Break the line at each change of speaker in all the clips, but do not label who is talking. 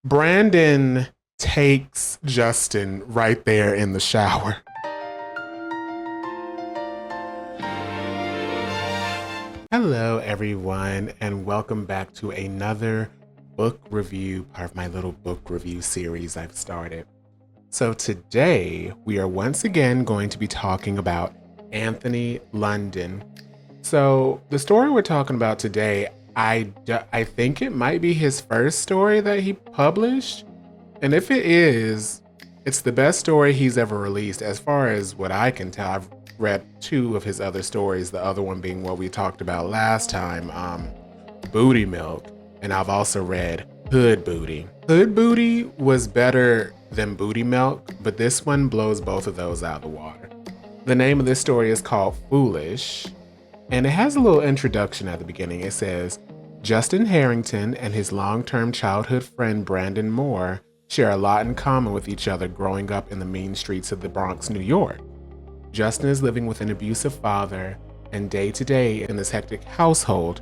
Brandon takes Justin right there in the shower. Hello, everyone, and welcome back to another book review, part of my little book review series I've started. So today, we are once again going to be talking about Anthony London. So the story we're talking about today, I think it might be his first story that he published. And if it is, it's the best story he's ever released. As far as what I can tell, I've read two of his other stories, the other one being what we talked about last time, Booty Milk. And I've also read Hood Booty. Hood Booty was better than Booty Milk, but this one blows both of those out of the water. The name of this story is called Foolish, and it has a little introduction at the beginning. It says, Justin Harrington and his long-term childhood friend Brandon Moore share a lot in common with each other growing up in the mean streets of the Bronx, New York. Justin is living with an abusive father, and day-to-day in this hectic household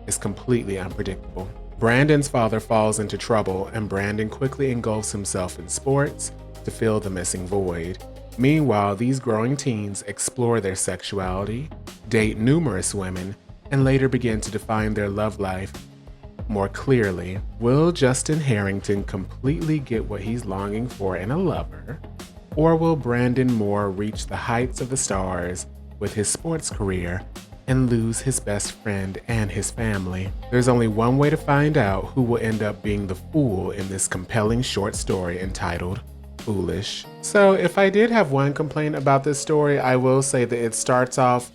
is completely unpredictable. Brandon's father falls into trouble, and Brandon quickly engulfs himself in sports to fill the missing void. Meanwhile, these growing teens explore their sexuality, date numerous women, and later begin to define their love life more clearly. Will Justin Harrington completely get what he's longing for in a lover? Or will Brandon Moore reach the heights of the stars with his sports career and lose his best friend and his family? There's only one way to find out who will end up being the fool in this compelling short story entitled Foolish. So if I did have one complaint about this story, I will say that it starts off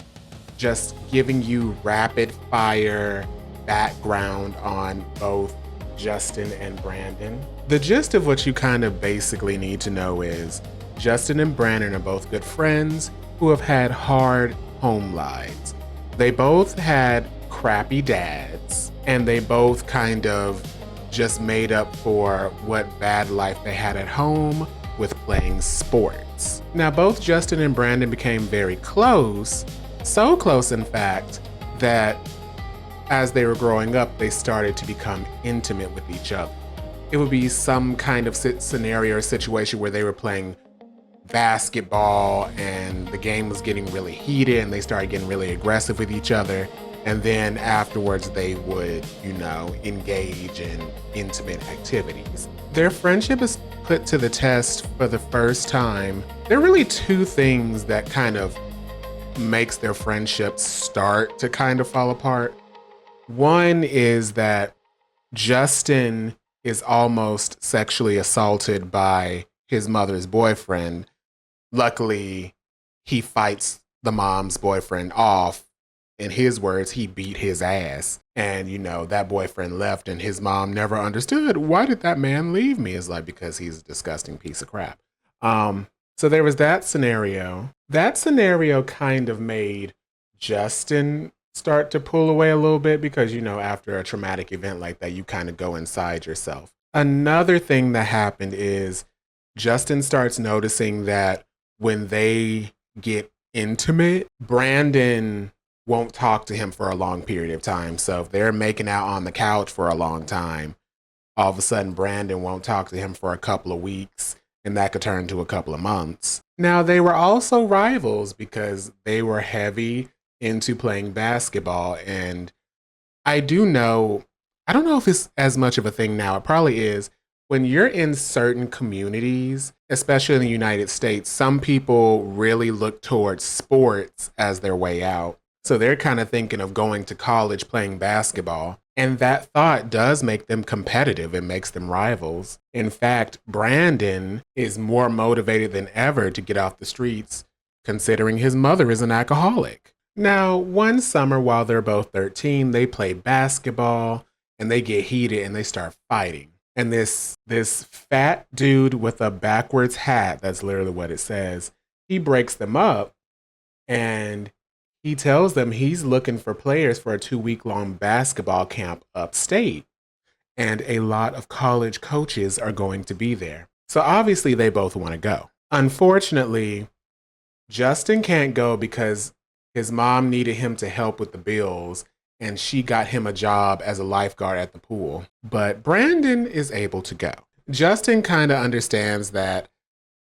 just giving you rapid fire background on both Justin and Brandon. The gist of what you kind of basically need to know is Justin and Brandon are both good friends who have had hard home lives. They both had crappy dads, and they both kind of just made up for what bad life they had at home with playing sports. Now, both Justin and Brandon became very close, so close in fact that as they were growing up, they started to become intimate with each other. It would be some kind of scenario or situation where they were playing basketball and the game was getting really heated and they started getting really aggressive with each other. And then afterwards they would, engage in intimate activities. Their friendship is put to the test for the first time. There are really two things that kind of makes their friendship start to kind of fall apart. One is that Justin is almost sexually assaulted by his mother's boyfriend. Luckily, he fights the mom's boyfriend off. In his words, he beat his ass. And, that boyfriend left and his mom never understood. Why did that man leave me? It's like, because he's a disgusting piece of crap. So there was that scenario. That scenario kind of made Justin start to pull away a little bit because, after a traumatic event like that, you kind of go inside yourself. Another thing that happened is Justin starts noticing that when they get intimate, Brandon won't talk to him for a long period of time. So if they're making out on the couch for a long time, all of a sudden Brandon won't talk to him for a couple of weeks, and that could turn to a couple of months. Now, they were also rivals because they were heavy into playing basketball. And I don't know if it's as much of a thing now. It probably is. When you're in certain communities, especially in the United States, some people really look towards sports as their way out. So they're kind of thinking of going to college playing basketball. And that thought does make them competitive. It makes them rivals. In fact, Brandon is more motivated than ever to get off the streets, considering his mother is an alcoholic. Now, one summer while they're both 13, they play basketball and they get heated and they start fighting. And this fat dude with a backwards hat, that's literally what it says, he breaks them up and he tells them he's looking for players for a 2-week-long basketball camp upstate. And a lot of college coaches are going to be there. So obviously they both want to go. Unfortunately, Justin can't go because his mom needed him to help with the bills, and she got him a job as a lifeguard at the pool. But Brandon is able to go. Justin kind of understands that,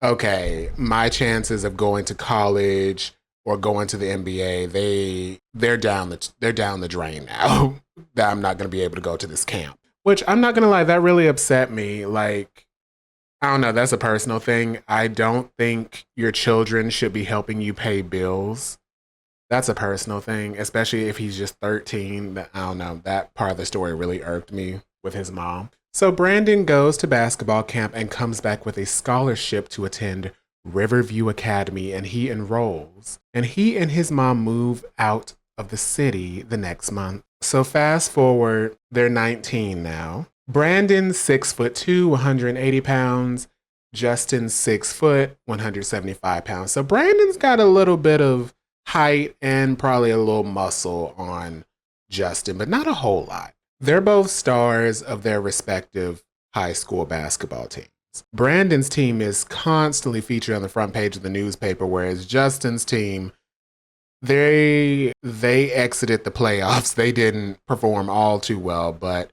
okay, my chances of going to college or going to the NBA, they're down the drain now. That I'm not going to be able to go to this camp. Which I'm not going to lie, that really upset me. Like, I don't know, that's a personal thing. I don't think your children should be helping you pay bills. That's a personal thing, especially if he's just 13. I don't know. That part of the story really irked me with his mom. So Brandon goes to basketball camp and comes back with a scholarship to attend Riverview Academy, and he enrolls. And he and his mom move out of the city the next month. So fast forward, they're 19 now. Brandon's 6'2", 180 pounds. Justin's 6', 175 pounds. So Brandon's got a little bit of height and probably a little muscle on Justin, but not a whole lot. They're both stars of their respective high school basketball teams. Brandon's team is constantly featured on the front page of the newspaper, whereas Justin's team, they exited the playoffs. They didn't perform all too well, but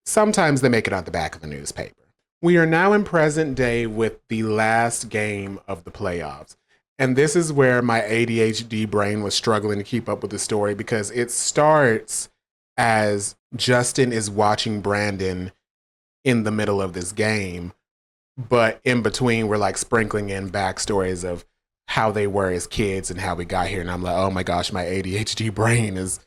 sometimes they make it on the back of the newspaper. We are now in present day with the last game of the playoffs. And this is where my ADHD brain was struggling to keep up with the story, because it starts as Justin is watching Brandon in the middle of this game. But in between, we're like sprinkling in backstories of how they were as kids and how we got here. And I'm like, oh my gosh, my ADHD brain is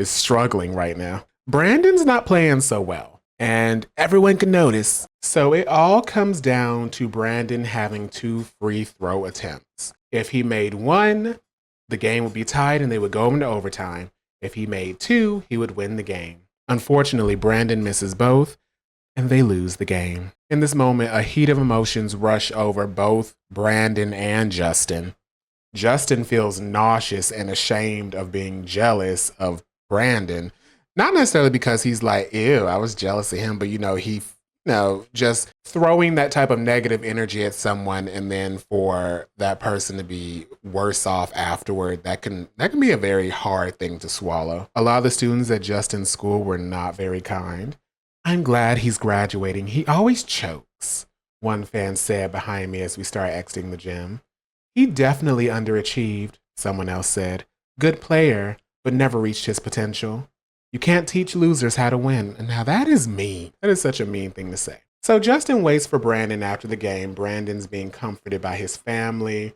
struggling right now. Brandon's not playing so well, and everyone can notice. So it all comes down to Brandon having 2 free throw attempts. If he made 1, the game would be tied and they would go into overtime. If he made 2, he would win the game. Unfortunately, Brandon misses both, and they lose the game. In this moment, a heat of emotions rush over both Brandon and Justin. Justin feels nauseous and ashamed of being jealous of Brandon. Not necessarily because he's like, ew, I was jealous of him, but just throwing that type of negative energy at someone and then for that person to be worse off afterward, that can be a very hard thing to swallow. A lot of the students at Justin's school were not very kind. I'm glad he's graduating. He always chokes, one fan said behind me as we started exiting the gym. He definitely underachieved, someone else said. Good player, but never reached his potential. You can't teach losers how to win. And now that is mean. That is such a mean thing to say. So Justin waits for Brandon after the game. Brandon's being comforted by his family,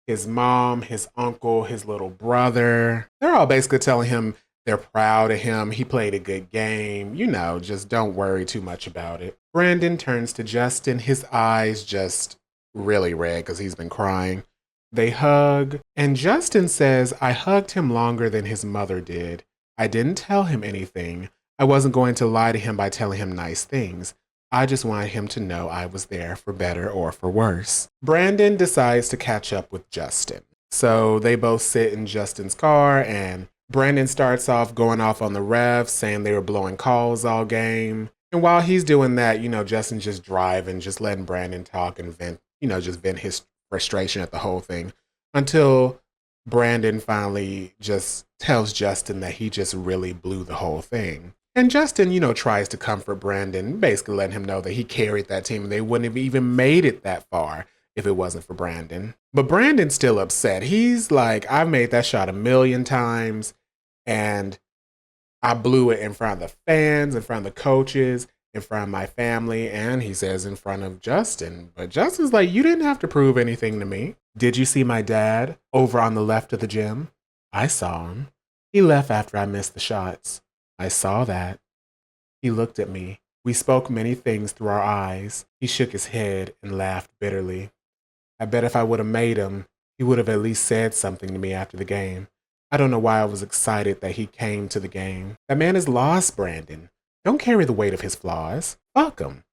his mom, his uncle, his little brother. They're all basically telling him they're proud of him. He played a good game. Just don't worry too much about it. Brandon turns to Justin, his eyes just really red because he's been crying. They hug, and Justin says, I hugged him longer than his mother did. I didn't tell him anything. I wasn't going to lie to him by telling him nice things. I just wanted him to know I was there for better or for worse. Brandon decides to catch up with Justin. So they both sit in Justin's car, and Brandon starts off going off on the refs, saying they were blowing calls all game. And while he's doing that, Justin's just driving, just letting Brandon talk and vent, just vent his frustration at the whole thing, until Brandon finally just tells Justin that he just really blew the whole thing. And Justin, tries to comfort Brandon, basically letting him know that he carried that team and they wouldn't have even made it that far if it wasn't for Brandon. But Brandon's still upset. He's like, I've made that shot 1,000,000 times and I blew it in front of the fans, in front of the coaches, in front of my family, and he says in front of Justin. But Justin's like, you didn't have to prove anything to me. Did you see my dad over on the left of the gym? I saw him. He left after I missed the shots. I saw that. He looked at me. We spoke many things through our eyes. He shook his head and laughed bitterly. I bet if I would have made him, he would have at least said something to me after the game. I don't know why I was excited that he came to the game. That man is lost, Brandon. Don't carry the weight of his flaws. Fuck him.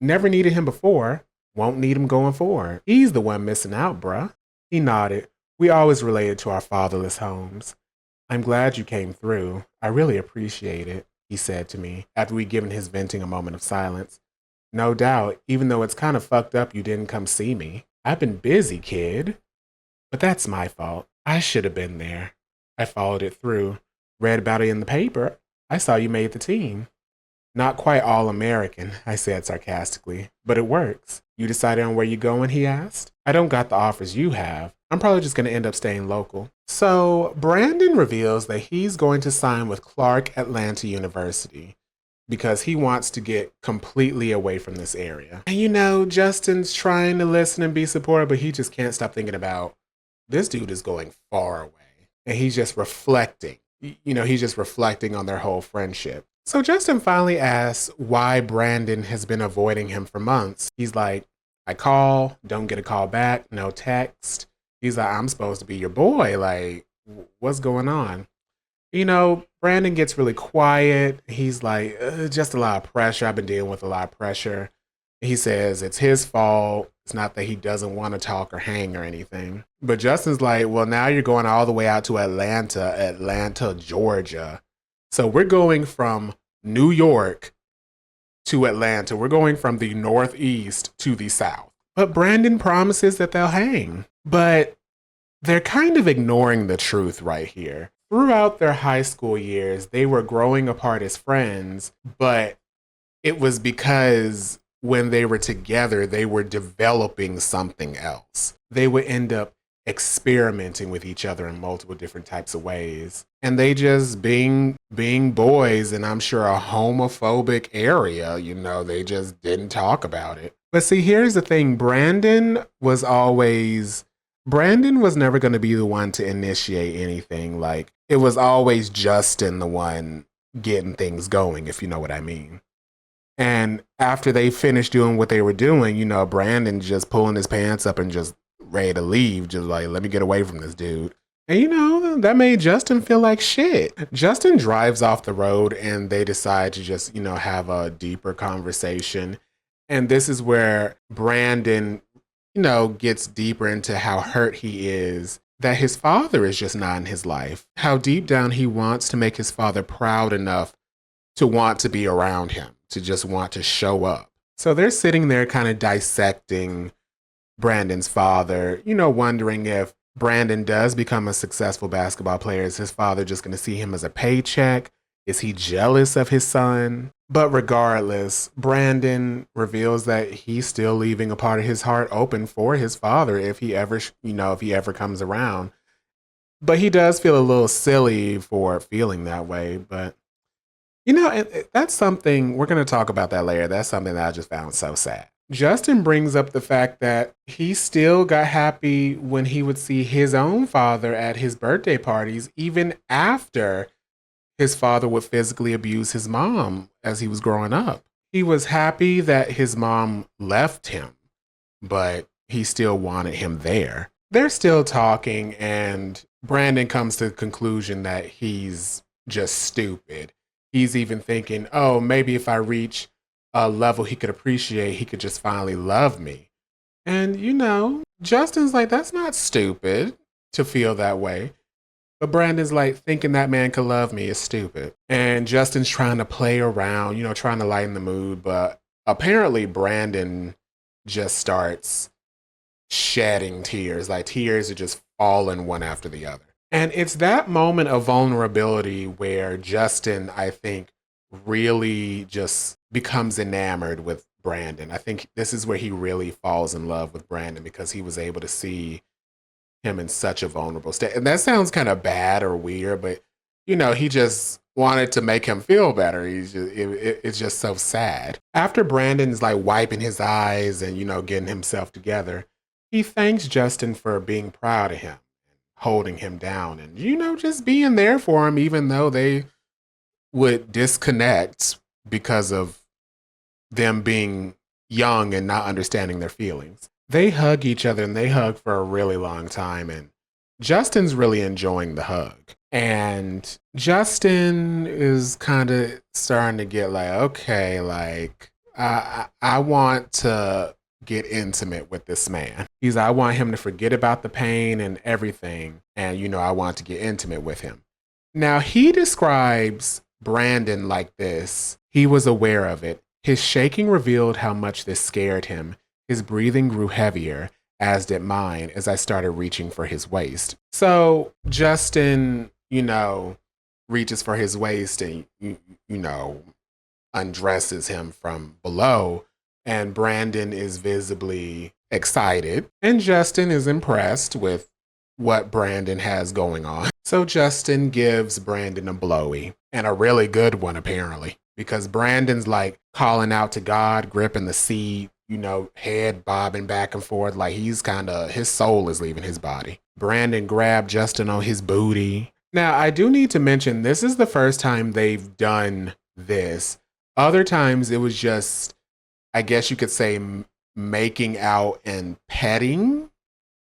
Never needed him before. Won't need him going forward. He's the one missing out, bruh. He nodded. We always related to our fatherless homes. I'm glad you came through. I really appreciate it, he said to me after we'd given his venting a moment of silence. No doubt, even though it's kind of fucked up you didn't come see me. I've been busy, kid. But that's my fault. I should have been there. I followed it through. Read about it in the paper. I saw you made the team. Not quite all American, I said sarcastically, but it works. You decided on where you going, he asked. I don't got the offers you have. I'm probably just going to end up staying local. So Brandon reveals that he's going to sign with Clark Atlanta University because he wants to get completely away from this area. And Justin's trying to listen and be supportive, but he just can't stop thinking about this dude is going far away. And he's just reflecting. He's just reflecting on their whole friendship. So Justin finally asks why Brandon has been avoiding him for months. He's like, I call, don't get a call back, no text. He's like, I'm supposed to be your boy. Like, what's going on? Brandon gets really quiet. He's like, just a lot of pressure. I've been dealing with a lot of pressure. He says it's his fault. It's not that he doesn't want to talk or hang or anything. But Justin's like, well, now you're going all the way out to Atlanta, Georgia. So we're going from New York to Atlanta. We're going from the Northeast to the South. But Brandon promises that they'll hang. But they're kind of ignoring the truth right here. Throughout their high school years, they were growing apart as friends, but it was because when they were together, they were developing something else. They would end up experimenting with each other in multiple different types of ways. And they just being boys, and I'm sure a homophobic area, they just didn't talk about it. But see, here's the thing. Brandon was never going to be the one to initiate anything. Like, it was always Justin the one getting things going, if you know what I mean. And after they finished doing what they were doing, Brandon just pulling his pants up and just ready to leave, just like, let me get away from this dude. And that made Justin feel like shit. Justin drives off the road and they decide to just, have a deeper conversation. And this is where Brandon, gets deeper into how hurt he is that his father is just not in his life. How deep down he wants to make his father proud enough to want to be around him, to just want to show up. So they're sitting there kind of dissecting Brandon's father, wondering if Brandon does become a successful basketball player. Is his father just going to see him as a paycheck? Is he jealous of his son? But regardless, Brandon reveals that he's still leaving a part of his heart open for his father if he ever comes around. But he does feel a little silly for feeling that way. But, that's something, we're going to talk about that later. That's something that I just found so sad. Justin brings up the fact that he still got happy when he would see his own father at his birthday parties, even after his father would physically abuse his mom as he was growing up. He was happy that his mom left him, but he still wanted him there. They're still talking, and Brandon comes to the conclusion that he's just stupid. He's even thinking, oh, maybe if I reach a level he could appreciate, he could just finally love me. And, Justin's like, that's not stupid to feel that way. But Brandon's like, thinking that man could love me is stupid. And Justin's trying to play around, trying to lighten the mood. But apparently Brandon just starts shedding tears. Like, tears are just falling one after the other. And it's that moment of vulnerability where Justin, I think, really just becomes enamored with Brandon. I think this is where he really falls in love with Brandon, because he was able to see him in such a vulnerable state. And that sounds kind of bad or weird, but he just wanted to make him feel better. It's just so sad. After Brandon's like wiping his eyes and getting himself together, he thanks Justin for being proud of him, holding him down, and just being there for him, even though they would disconnect because of them being young and not understanding their feelings. They hug each other, and they hug for a really long time, and Justin's really enjoying the hug. And Justin is kind of starting to get like, okay, like I want to get intimate with this man. I want him to forget about the pain and everything, and I want to get intimate with him. Now, he describes Brandon like this. He was aware of it. His shaking revealed how much this scared him. His breathing grew heavier, as did mine, as I started reaching for his waist. So Justin, reaches for his waist and, undresses him from below, and Brandon is visibly excited, and Justin is impressed with what Brandon has going on. So Justin gives Brandon a blowy, and a really good one apparently, because Brandon's like calling out to God, gripping the seat, head bobbing back and forth, like his soul is leaving his body. Brandon grabbed Justin on his booty. Now, I do need to mention this is the first time they've done this. Other times it was just, I guess you could say, making out and petting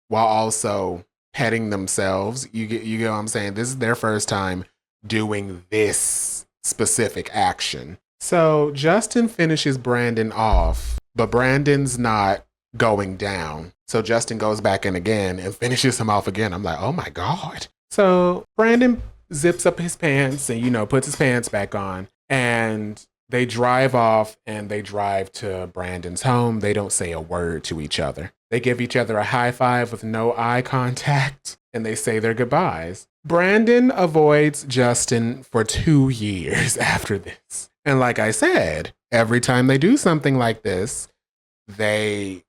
while also petting themselves. You get what I'm saying? This is their first time doing this specific action. So Justin finishes Brandon off, but Brandon's not going down. So Justin goes back in again and finishes him off again. I'm like, oh my God. So Brandon zips up his pants and, puts his pants back on, and they drive off and they drive to Brandon's home. They don't say a word to each other. They give each other a high five with no eye contact, and they say their goodbyes. Brandon avoids Justin for 2 years after this. And like I said, every time they do something like this, they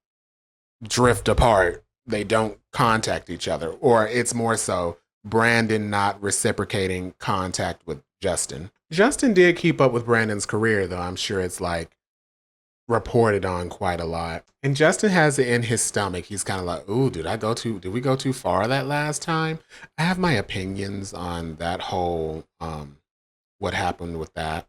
drift apart. They don't contact each other. Or it's more so Brandon not reciprocating contact with Justin. Justin did keep up with Brandon's career, though. I'm sure it's like reported on quite a lot. And Justin has it in his stomach. He's kind of like, ooh, did we go too far that last time? I have my opinions on that whole, what happened with that.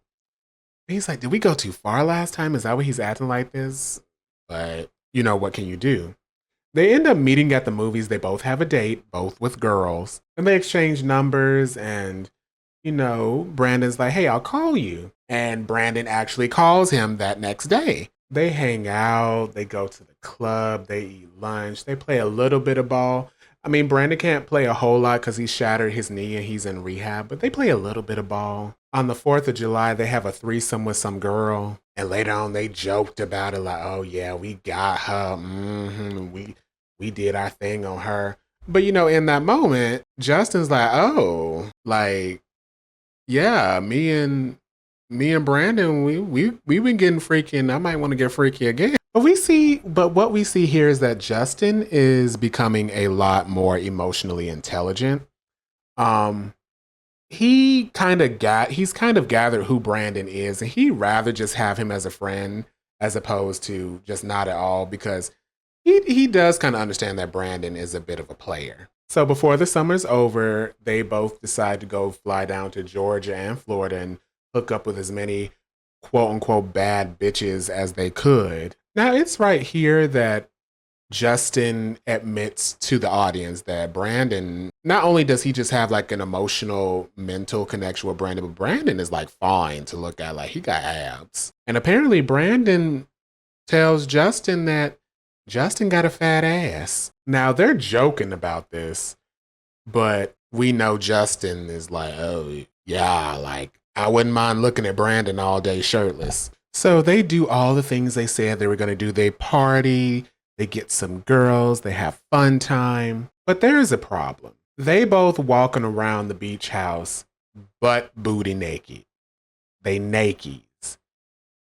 He's like, did we go too far last time? Is that why he's acting like this? But, what can you do? They end up meeting at the movies. They both have a date, both with girls. And they exchange numbers, and, Brandon's like, hey, I'll call you. And Brandon actually calls him that next day. They hang out. They go to the club. They eat lunch. They play a little bit of ball. I mean, Brandon can't play a whole lot because he shattered his knee and he's in rehab, but they play a little bit of ball. On the 4th of July, they have a threesome with some girl. And later on, they joked about it like, oh, yeah, we got her. We did our thing on her. But, in that moment, Justin's like, oh, like, yeah, me and Brandon, we've been getting freaky, and I might want to get freaky again. But what we see here is that Justin is becoming a lot more emotionally intelligent. He's kind of gathered who Brandon is, and he'd rather just have him as a friend as opposed to just not at all, because he does kind of understand that Brandon is a bit of a player. So before the summer's over, they both decide to go fly down to Georgia and Florida and hook up with as many quote unquote bad bitches as they could. Now, it's right here that Justin admits to the audience that Brandon, not only does he just have like an emotional, mental connection with Brandon, but Brandon is like fine to look at, like he got abs. And apparently Brandon tells Justin that Justin got a fat ass. Now, they're joking about this, but we know Justin is like, oh, yeah, like I wouldn't mind looking at Brandon all day shirtless. So they do all the things they said they were going to do. They party, they get some girls, they have fun time. But there is a problem. They both walking around the beach house, butt booty naked. They nakies.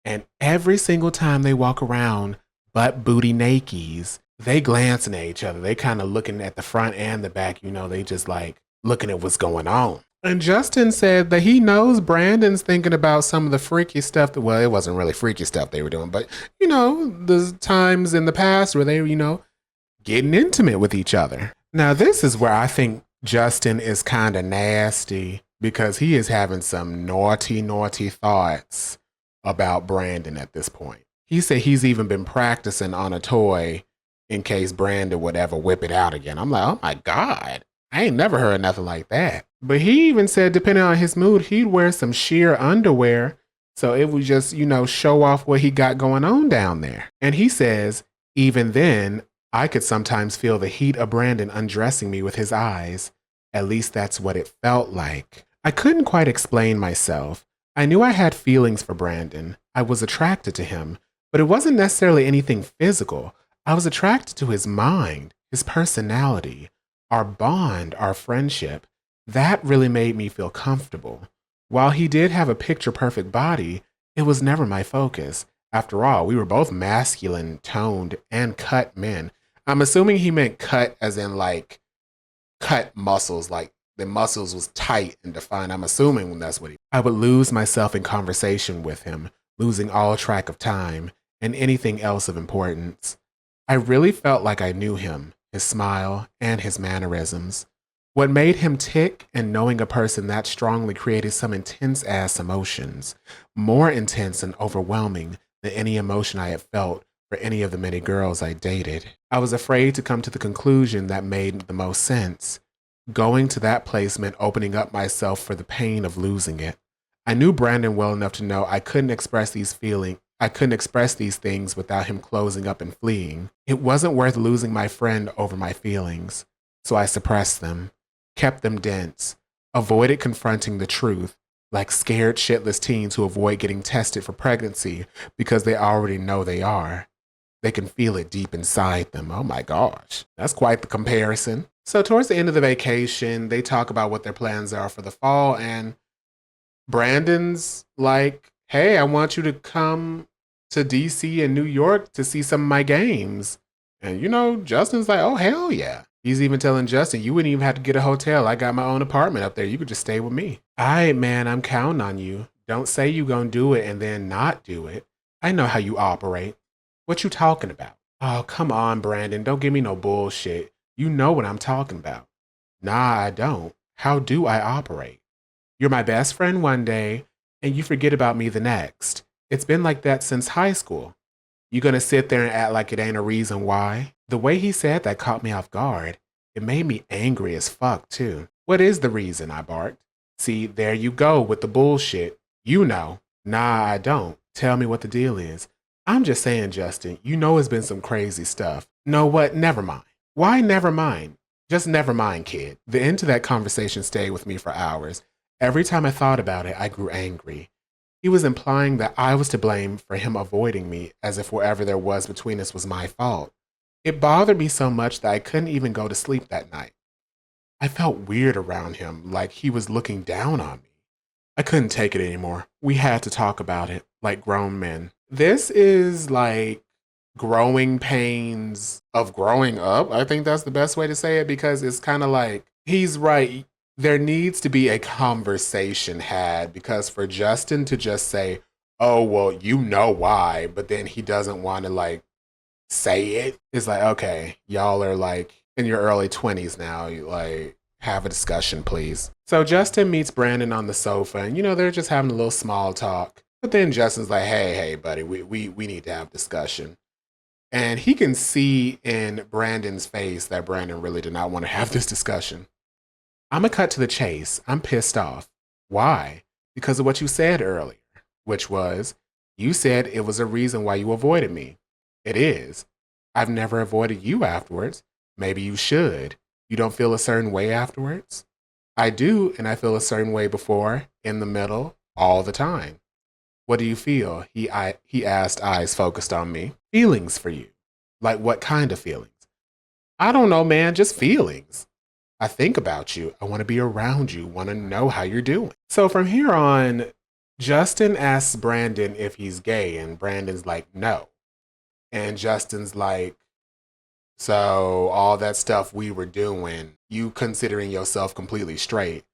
And every single time they walk around, butt booty nakies, they glancing at each other. They kind of looking at the front and the back, they just like looking at what's going on. And Justin said that he knows Brandon's thinking about some of the freaky stuff well, it wasn't really freaky stuff they were doing, but the times in the past where they, getting intimate with each other. Now, this is where I think Justin is kind of nasty, because he is having some naughty thoughts about Brandon at this point. He said he's even been practicing on a toy in case Brandon would ever whip it out again. I'm like, oh my God, I ain't never heard nothing like that. But he even said, depending on his mood, he'd wear some sheer underwear, so it would just, show off what he got going on down there. And he says, even then, I could sometimes feel the heat of Brandon undressing me with his eyes. At least that's what it felt like. I couldn't quite explain myself. I knew I had feelings for Brandon. I was attracted to him, but it wasn't necessarily anything physical. I was attracted to his mind, his personality, our bond, our friendship. That really made me feel comfortable. While he did have a picture-perfect body, It was never my focus. After all, we were both masculine, toned, and cut men. I'm assuming he meant cut as in like cut muscles, like the muscles was tight and defined. I'm assuming that's what he. I would lose myself in conversation with him, losing all track of time and anything else of importance. I really felt like I knew him, his smile, and his mannerisms. What made him tick and knowing a person that strongly created some intense ass emotions, more intense and overwhelming than any emotion I had felt for any of the many girls I dated. I was afraid to come to the conclusion that made the most sense. Going to that place meant opening up myself for the pain of losing it. I knew Brandon well enough to know I couldn't express these things without him closing up and fleeing. It wasn't worth losing my friend over my feelings, so I suppressed them, kept them dense, avoided confronting the truth, like scared shitless teens who avoid getting tested for pregnancy because they already know they are. They can feel it deep inside them. Oh my gosh, that's quite the comparison. So, towards the end of the vacation, they talk about what their plans are for the fall, and Brandon's like, hey, I want you to come to DC and New York to see some of my games. And Justin's like, oh, hell yeah. He's even telling Justin, you wouldn't even have to get a hotel. I got my own apartment up there. You could just stay with me. All right, man, I'm counting on you. Don't say you gonna do it and then not do it. I know how you operate. What you talking about? Oh, come on, Brandon. Don't give me no bullshit. You know what I'm talking about. Nah, I don't. How do I operate? You're my best friend one day, and you forget about me the next. It's been like that since high school. You gonna sit there and act like it ain't a reason why? The way he said that caught me off guard. It made me angry as fuck, too. What is the reason? I barked. See, there you go with the bullshit. You know. Nah, I don't. Tell me what the deal is. I'm just saying, Justin, you know it's been some crazy stuff. Know what? Never mind. Why never mind? Just never mind, kid. The end to that conversation stayed with me for hours. Every time I thought about it, I grew angry. He was implying that I was to blame for him avoiding me, as if whatever there was between us was my fault. It bothered me so much that I couldn't even go to sleep that night. I felt weird around him, like he was looking down on me. I couldn't take it anymore. We had to talk about it, like grown men. This is like growing pains of growing up. I think that's the best way to say it because it's kind of like he's right. There needs to be a conversation had because for Justin to just say, oh, well, you know why, but then he doesn't want to like say it. It's like, okay, y'all are like in your early 20s now. You like have a discussion, please. So Justin meets Brandon on the sofa and, they're just having a little small talk. But then Justin's like, hey, buddy, we need to have discussion. And he can see in Brandon's face that Brandon really did not want to have this discussion. I'm going to cut to the chase. I'm pissed off. Why? Because of what you said earlier, which was, you said it was a reason why you avoided me. It is. I've never avoided you afterwards. Maybe you should. You don't feel a certain way afterwards? I do, and I feel a certain way before, in the middle, all the time. What do you feel? He asked, eyes focused on me. Feelings for you. Like what kind of feelings? I don't know, man, just feelings. I think about you. I want to be around you, want to know how you're doing. So from here on, Justin asks Brandon if he's gay, and Brandon's like, no. And Justin's like, so all that stuff we were doing, you considering yourself completely straight.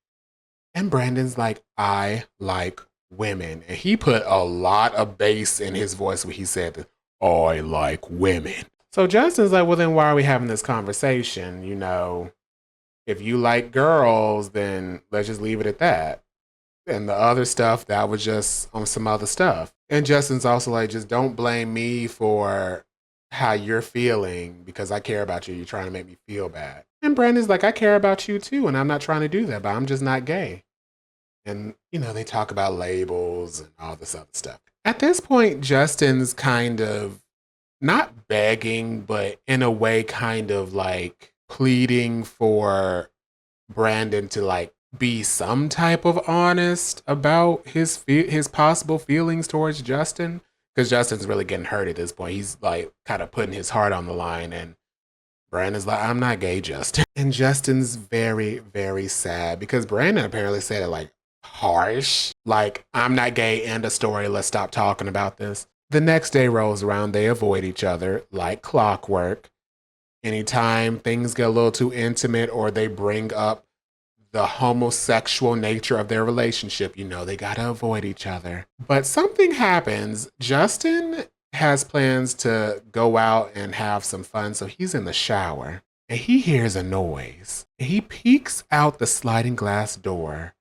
And Brandon's like, I like women. And he put a lot of bass in his voice when he said, I like women. So Justin's like, well, then why are we having this conversation? If you like girls, then let's just leave it at that. And the other stuff, that was just on some other stuff. And Justin's also like, just don't blame me for how you're feeling because I care about you. You're trying to make me feel bad. And Brandon's like, I care about you too. And I'm not trying to do that, but I'm just not gay. And, they talk about labels and all this other stuff. At this point, Justin's kind of not begging, but in a way, kind of like pleading for Brandon to like be some type of honest about his possible feelings towards Justin. Because Justin's really getting hurt at this point. He's like kind of putting his heart on the line. And Brandon's like, I'm not gay, Justin. And Justin's very, very sad because Brandon apparently said it like harsh. Like, I'm not gay, end of story, let's stop talking about this. The next day rolls around, they avoid each other like clockwork. Anytime things get a little too intimate or they bring up the homosexual nature of their relationship, you know they gotta avoid each other. But something happens. Justin has plans to go out and have some fun, so he's in the shower and he hears a noise. He peeks out the sliding glass door,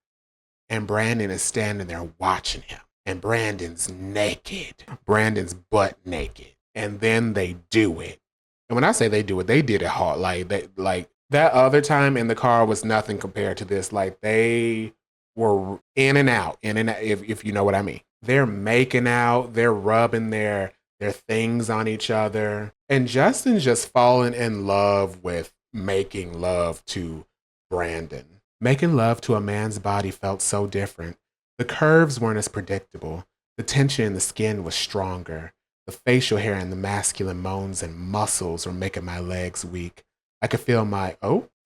and Brandon is standing there watching him. And Brandon's naked. Brandon's butt naked. And then they do it. And when I say they do it, they did it hard. Like that other time in the car was nothing compared to this. Like they were in and out, if you know what I mean. They're making out, they're rubbing their things on each other. And Justin's just falling in love with making love to Brandon. Making love to a man's body felt so different. The curves weren't as predictable. The tension in the skin was stronger. The facial hair and the masculine moans and muscles were making my legs weak. I could feel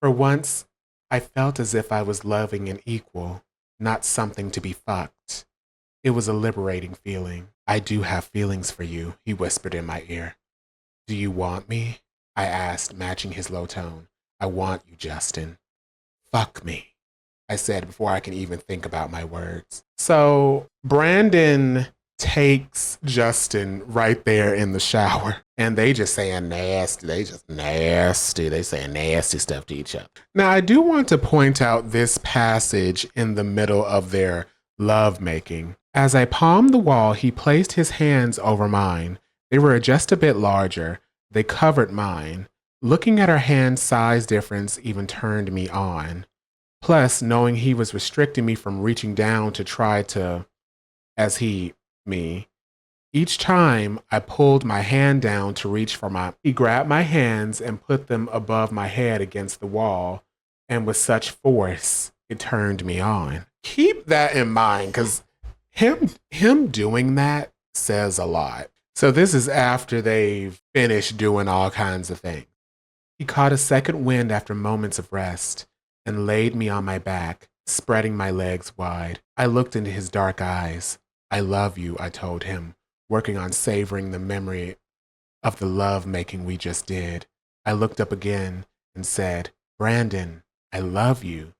for once, I felt as if I was loving an equal, not something to be fucked. It was a liberating feeling. I do have feelings for you, he whispered in my ear. Do you want me? I asked, matching his low tone. I want you, Justin. Fuck me, I said before I can even think about my words. So Brandon takes Justin right there in the shower, and they just saying nasty. They just nasty. They saying nasty stuff to each other. Now, I do want to point out this passage in the middle of their love making. As I palmed the wall, he placed his hands over mine. They were just a bit larger. They covered mine. Looking at our hand size difference even turned me on. Plus, knowing he was restricting me from reaching down to try to, me. Each time I pulled my hand down to reach for he grabbed my hands and put them above my head against the wall, and with such force, it turned me on. Keep that in mind, because him doing that says a lot. So this is after they've finished doing all kinds of things. He caught a second wind after moments of rest and laid me on my back, spreading my legs wide. I looked into his dark eyes. I love you, I told him, working on savoring the memory of the love-making we just did. I looked up again and said, Brandon, I love you.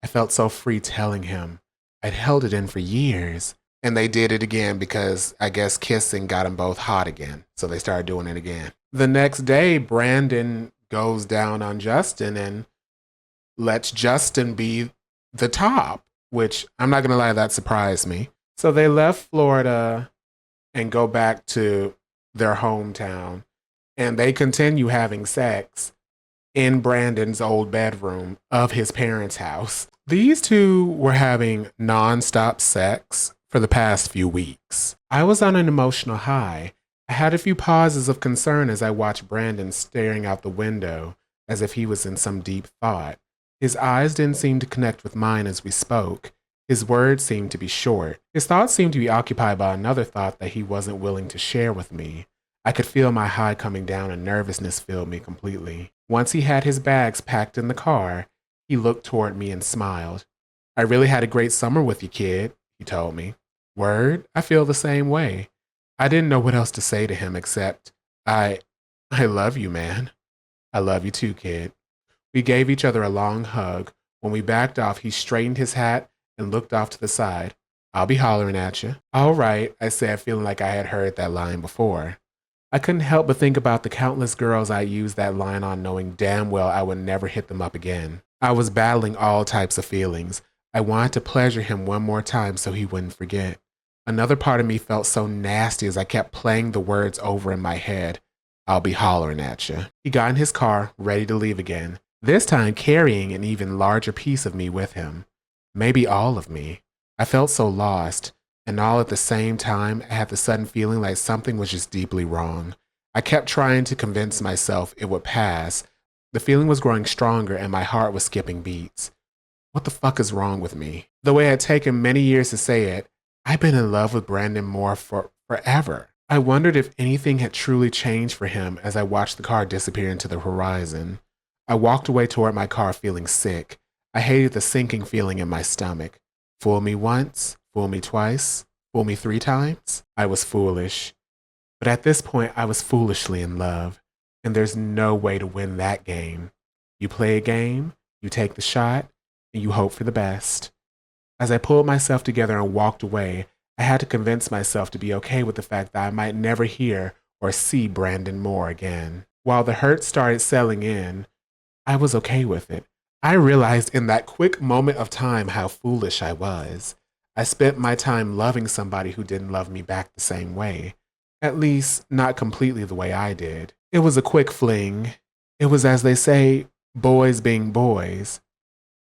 I felt so free telling him. I'd held it in for years. And they did it again because I guess kissing got them both hot again. So they started doing it again. The next day, Brandon goes down on Justin and lets Justin be the top, which I'm not going to lie, that surprised me. So they left Florida and go back to their hometown, and they continue having sex in Brandon's old bedroom of his parents' house. These two were having nonstop sex for the past few weeks. I was on an emotional high. I had a few pauses of concern as I watched Brandon staring out the window as if he was in some deep thought. His eyes didn't seem to connect with mine as we spoke. His words seemed to be short. His thoughts seemed to be occupied by another thought that he wasn't willing to share with me. I could feel my high coming down and nervousness filled me completely. Once he had his bags packed in the car, he looked toward me and smiled. I really had a great summer with you, kid, he told me. Word? I feel the same way. I didn't know what else to say to him except, I love you, man. I love you too, kid. We gave each other a long hug. When we backed off, he straightened his hat and looked off to the side. I'll be hollering at you. All right, I said, feeling like I had heard that line before. I couldn't help but think about the countless girls I used that line on, knowing damn well I would never hit them up again. I was battling all types of feelings. I wanted to pleasure him one more time so he wouldn't forget. Another part of me felt so nasty as I kept playing the words over in my head. I'll be hollering at you. He got in his car, ready to leave again, this time carrying an even larger piece of me with him. Maybe all of me. I felt so lost, and all at the same time, I had the sudden feeling like something was just deeply wrong. I kept trying to convince myself it would pass. The feeling was growing stronger, and my heart was skipping beats. What the fuck is wrong with me? Though it had taken many years to say it, I've been in love with Brandon Moore for forever. I wondered if anything had truly changed for him as I watched the car disappear into the horizon. I walked away toward my car feeling sick. I hated the sinking feeling in my stomach. Fool me once, fool me twice, fool me 3 times. I was foolish. But at this point, I was foolishly in love, and there's no way to win that game. You play a game, you take the shot, and you hope for the best. As I pulled myself together and walked away, I had to convince myself to be okay with the fact that I might never hear or see Brandon Moore again. While the hurt started settling in, I was okay with it. I realized in that quick moment of time how foolish I was. I spent my time loving somebody who didn't love me back the same way. At least, not completely the way I did. It was a quick fling. It was, as they say, boys being boys.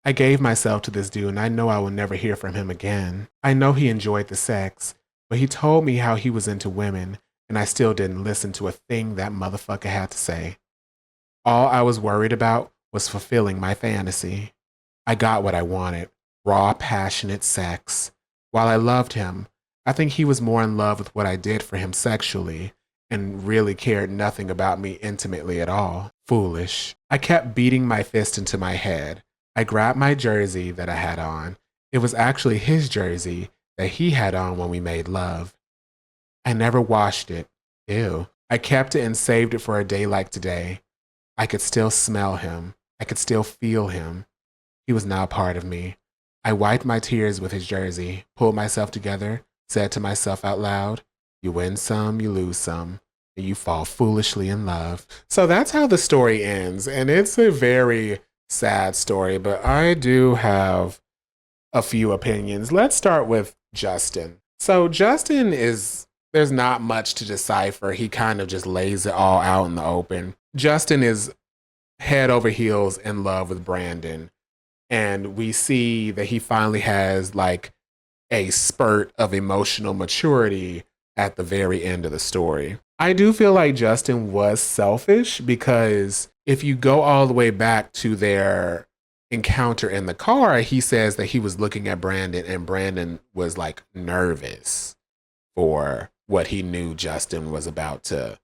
I gave myself to this dude and I know I will never hear from him again. I know he enjoyed the sex, but he told me how he was into women and I still didn't listen to a thing that motherfucker had to say. All I was worried about was fulfilling my fantasy. I got what I wanted, raw, passionate sex. While I loved him, I think he was more in love with what I did for him sexually and really cared nothing about me intimately at all. Foolish. I kept beating my fist into my head. I grabbed my jersey that I had on. It was actually his jersey that he had on when we made love. I never washed it. Ew. I kept it and saved it for a day like today. I could still smell him. I could still feel him. He was now a part of me. I wiped my tears with his jersey, pulled myself together, said to myself out loud, you win some, you lose some, and you fall foolishly in love. So that's how the story ends. And it's a very sad story, but I do have a few opinions. Let's start with Justin. So Justin there's not much to decipher. He kind of just lays it all out in the open. Justin is head over heels in love with Brandon. And we see that he finally has like a spurt of emotional maturity at the very end of the story. I do feel like Justin was selfish because if you go all the way back to their encounter in the car, he says that he was looking at Brandon and Brandon was like nervous for what he knew Justin was about to,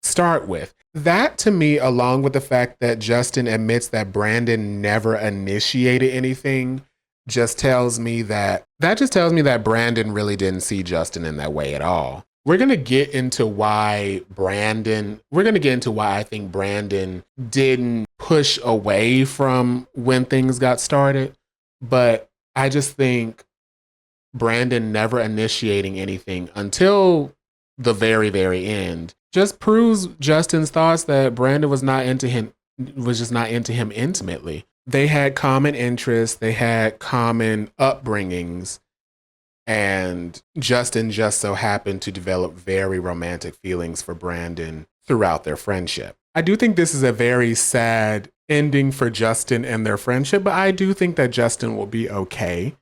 start with. That to me, along with the fact that Justin admits that Brandon never initiated anything, just tells me that Brandon really didn't see Justin in that way at all. We're going to get into why I think Brandon didn't push away from when things got started. But I just think Brandon never initiating anything until the very, very end just proves Justin's thoughts that Brandon was just not into him intimately. They had common interests, they had common upbringings, and Justin just so happened to develop very romantic feelings for Brandon throughout their friendship. I do think this is a very sad ending for Justin and their friendship, but I do think that Justin will be okay.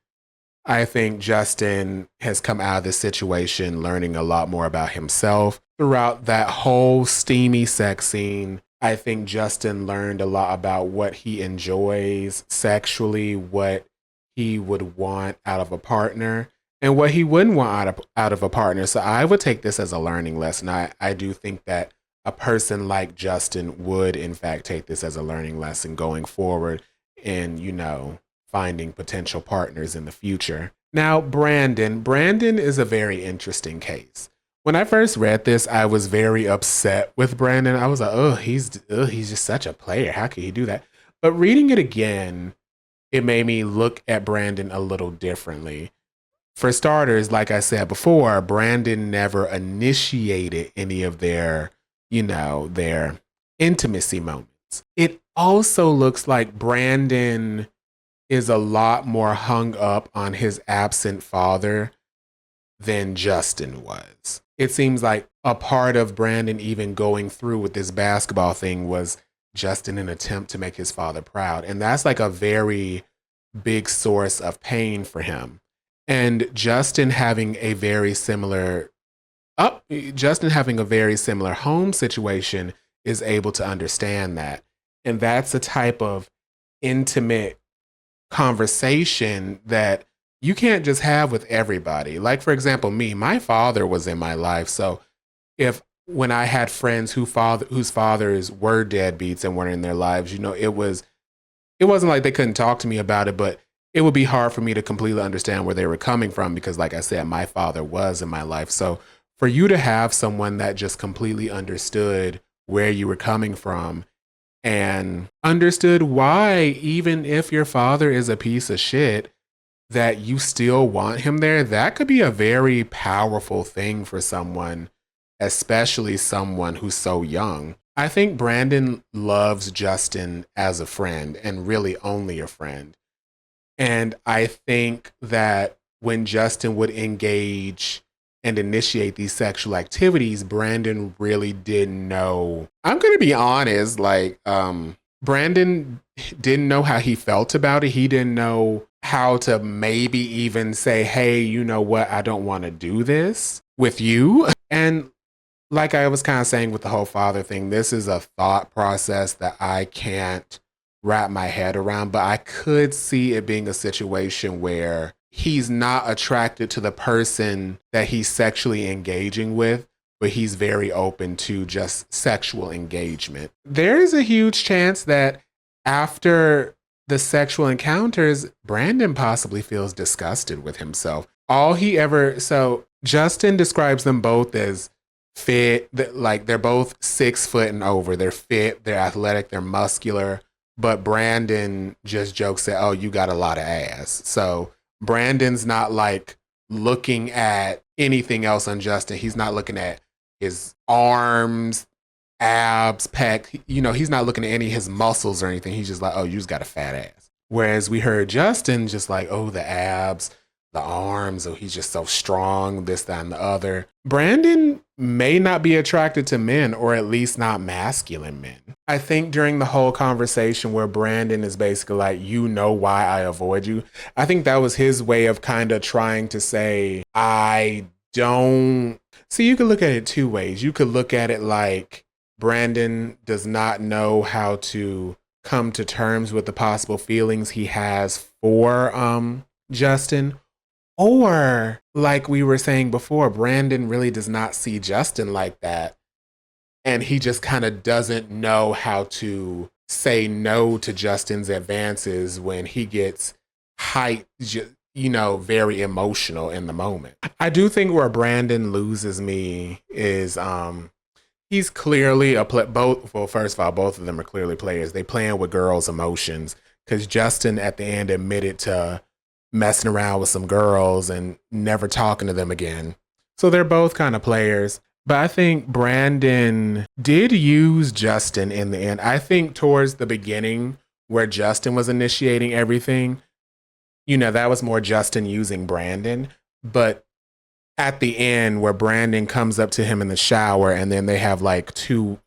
I think Justin has come out of this situation learning a lot more about himself. Throughout that whole steamy sex scene, I think Justin learned a lot about what he enjoys sexually, what he would want out of a partner, and what he wouldn't want out of a partner. So I would take this as a learning lesson. I do think that a person like Justin would, in fact, take this as a learning lesson going forward in, finding potential partners in the future. Now, Brandon is a very interesting case. When I first read this, I was very upset with Brandon. I was like, he's just such a player. How could he do that? But reading it again, it made me look at Brandon a little differently. For starters, like I said before, Brandon never initiated any of their intimacy moments. It also looks like Brandon is a lot more hung up on his absent father than Justin was. It seems like a part of Brandon even going through with this basketball thing was just in an attempt to make his father proud. And that's like a very big source of pain for him. And Justin having a very similar home situation is able to understand that. And that's a type of intimate conversation that you can't just have with everybody. Like, for example, my father was in my life. So when I had friends whose fathers were deadbeats and weren't in their lives, it wasn't like they couldn't talk to me about it, but it would be hard for me to completely understand where they were coming from because, like I said, my father was in my life. So for you to have someone that just completely understood where you were coming from and understood why, even if your father is a piece of shit, that you still want him there, that could be a very powerful thing for someone, especially someone who's so young. I think Brandon loves Justin as a friend and really only a friend. And I think that when Justin would engage and initiate these sexual activities, Brandon really didn't know. I'm going to be honest, Brandon didn't know how he felt about it. He didn't know how to maybe even say, hey, you know what? I don't want to do this with you. And like I was kind of saying with the whole father thing, this is a thought process that I can't wrap my head around, but I could see it being a situation where he's not attracted to the person that he's sexually engaging with, but he's very open to just sexual engagement. There is a huge chance that after the sexual encounters, Brandon possibly feels disgusted with himself. So Justin describes them both as fit, like they're both 6 foot and over. They're fit, they're athletic, they're muscular. But Brandon just jokes that, oh, you got a lot of ass. So Brandon's not like looking at anything else on Justin. He's not looking at his arms, abs, pec. He's not looking at any of his muscles or anything. He's just like, oh, you just got a fat ass. Whereas we heard Justin just like, oh, the abs, the arms, oh, he's just so strong, this, that, and the other. Brandon may not be attracted to men, or at least not masculine men. I think during the whole conversation where Brandon is basically like, you know why I avoid you, I think that was his way of kind of trying to say, I don't. See, you could look at it two ways. You could look at it like Brandon does not know how to come to terms with the possible feelings he has for Justin. Or, like we were saying before, Brandon really does not see Justin like that. And he just kind of doesn't know how to say no to Justin's advances when he gets very emotional in the moment. I do think where Brandon loses me is he's clearly first of all, both of them are clearly players. They playing with girls' emotions because Justin at the end admitted to messing around with some girls and never talking to them again. So they're both kind of players. But I think Brandon did use Justin in the end. I think towards the beginning where Justin was initiating everything, that was more Justin using Brandon. But at the end where Brandon comes up to him in the shower and then they have like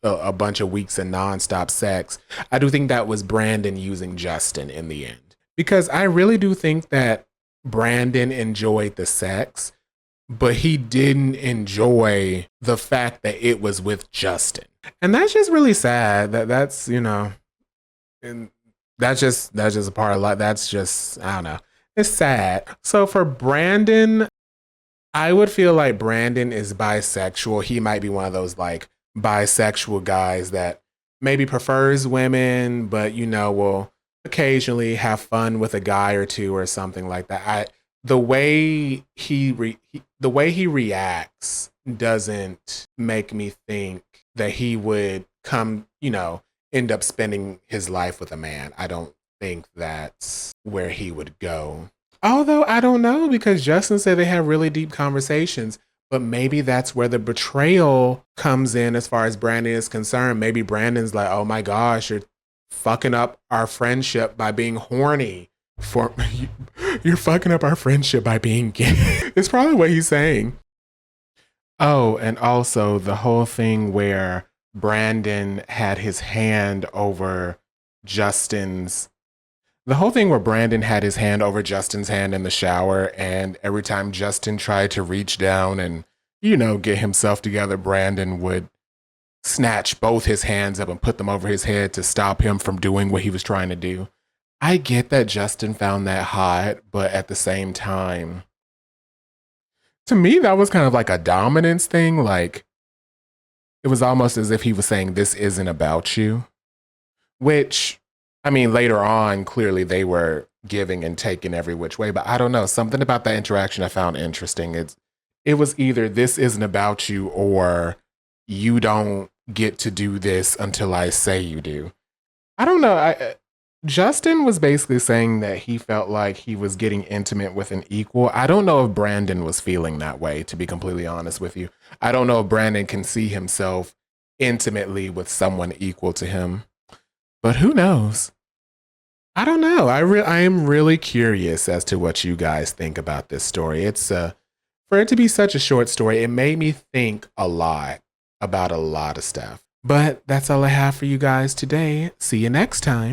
a bunch of weeks of nonstop sex, I do think that was Brandon using Justin in the end. Because I really do think that Brandon enjoyed the sex, but he didn't enjoy the fact that it was with Justin. And that's just really sad. That's and that's just a part of life. That's just, I don't know. It's sad. So for Brandon, I would feel like Brandon is bisexual. He might be one of those like bisexual guys that maybe prefers women, but will occasionally have fun with a guy or two or something like that. The way he reacts doesn't make me think that he would end up spending his life with a man. I don't think that's where he would go. Although I don't know, because Justin said they have really deep conversations, but maybe that's where the betrayal comes in as far as Brandon is concerned. Maybe Brandon's like, oh my gosh, you're fucking up our friendship by being horny. You're fucking up our friendship by being gay. It's probably what he's saying. Oh, and also the whole thing where Brandon had his hand over Justin's hand in the shower, and every time Justin tried to reach down and, get himself together, Brandon would snatch both his hands up and put them over his head to stop him from doing what he was trying to do. I get that Justin found that hot, but at the same time, to me, that was kind of like a dominance thing. Like, it was almost as if he was saying, this isn't about you, which I mean, later on, clearly they were giving and taking every which way, but I don't know. Something about that interaction I found interesting. It was either this isn't about you or you don't get to do this until I say you do. I don't know. Justin was basically saying that he felt like he was getting intimate with an equal. I don't know if Brandon was feeling that way, to be completely honest with you. I don't know if Brandon can see himself intimately with someone equal to him, but who knows? I don't know. I am really curious as to what you guys think about this story. It's for it to be such a short story, it made me think a lot about a lot of stuff. But that's all I have for you guys today. See you next time.